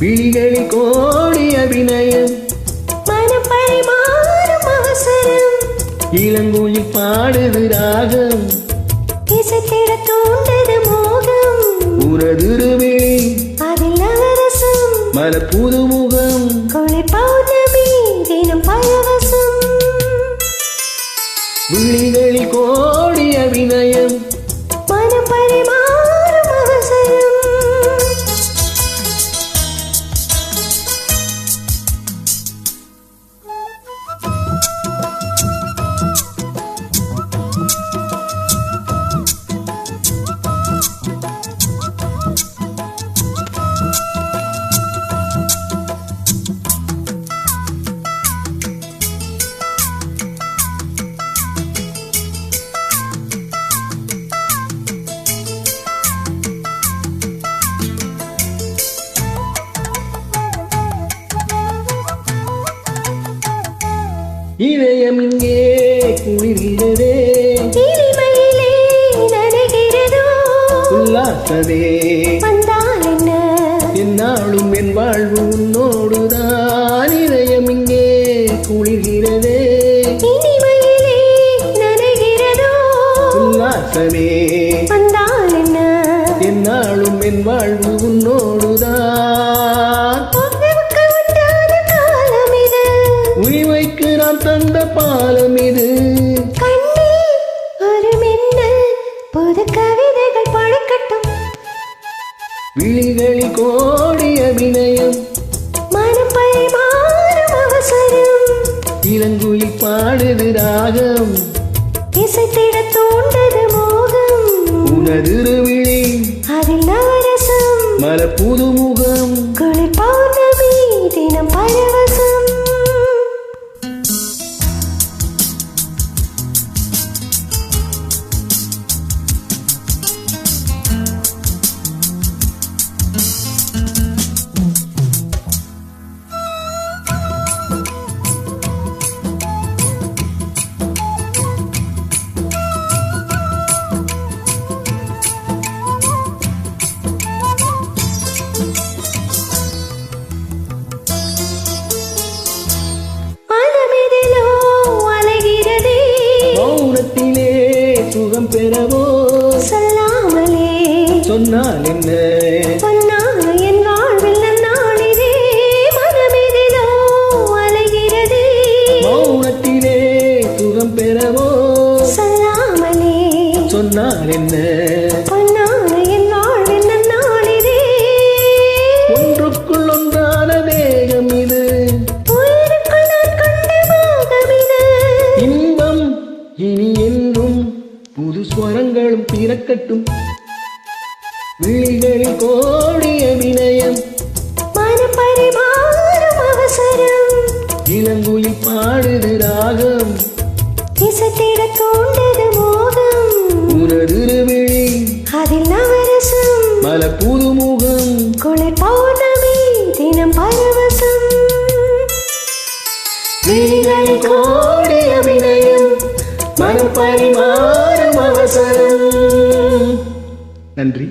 விழிகளில் கோடி அபிநயம், மனம் பரிமாறும் அவசரம், இளங்குயில் பாடுது ராகம், இசைத்திட தூண்டது மோகம், உனதுருவே அதில் நவரசம், மலர் புதுமுகம், குளிர் பௌர்ணமி தினம் பரவசம். விழிகளில் கோடி அபிநயம், மனம் பரிமாறும் அவசரம். இதயம் இங்கே குளிர்கிறதே, இனிமையிலே நனைகிறதோ, உல்லாசமே வந்தால் என்ன, என்னாலும் என் வாழ்வு உன்னோடுதான். இதயம் இங்கே குளிர்கிறதே, இனிமையிலே நனைகிறதோ, உல்லாசமே வந்தால் என்ன, என்னாலும் என் வாழ்வு உன்னோடுதான். உறவுக்கு உண்டான காலம் இது, உரிமைக்கு நான் தந்த பாலம் இது. கண்ணே ஒரு மின்னல், புது கவிதைகள் பழக்கட்டும். விழிகளில் கோடி அபிநயம், மனம் பரிமாறும் அவசரம், இளங்குயில் பாடுது ராகம், இசைத்திட தூண்டது மோகம், உனதுருவிழி அதில் நவரசம், மலர் புதுமுகம், குளிர் பௌர்ணமி தினம் பரவசம். மனமிதிலோ அலைகிறதே, மௌனத்திலே சுகம் பெறவோ, சொல்லாமலே சொன்னால் என்ன, சொன்னால் என் வாழ்வில் நன்னாளிதே. மனமிதிலோ அலைகிறதே, மௌனத்திலே சுகம் பெறவோ, சொல்லாமலே சொன்னால் என்ன, சொன்னால் என் வாழ்வில் நன்னாளிதே. ஒன்றுக்குள் ஒன்றான தேகம் இது, உயிருக்குள் நான் கொண்ட மோகம் இது. இன்பம் இனி என்றும் புது ஸ்வரங்களும் பிறக்கட்டும். விழிகளில் கோடி அபிநயம், மனம் பரிமாறும் அவசரம், இளங்குயில் பாடுது ராகம், இசைத்திட தூண்டது மோகம், உனதுருவிழி அதில் நவரசம், மலர் புதுமுகம், குளிர் பௌர்ணமி தினம் பரவசம். விழிகளில் கோடி அபிநயம், மனம் பரிமாறும் அவசரம். நன்றி.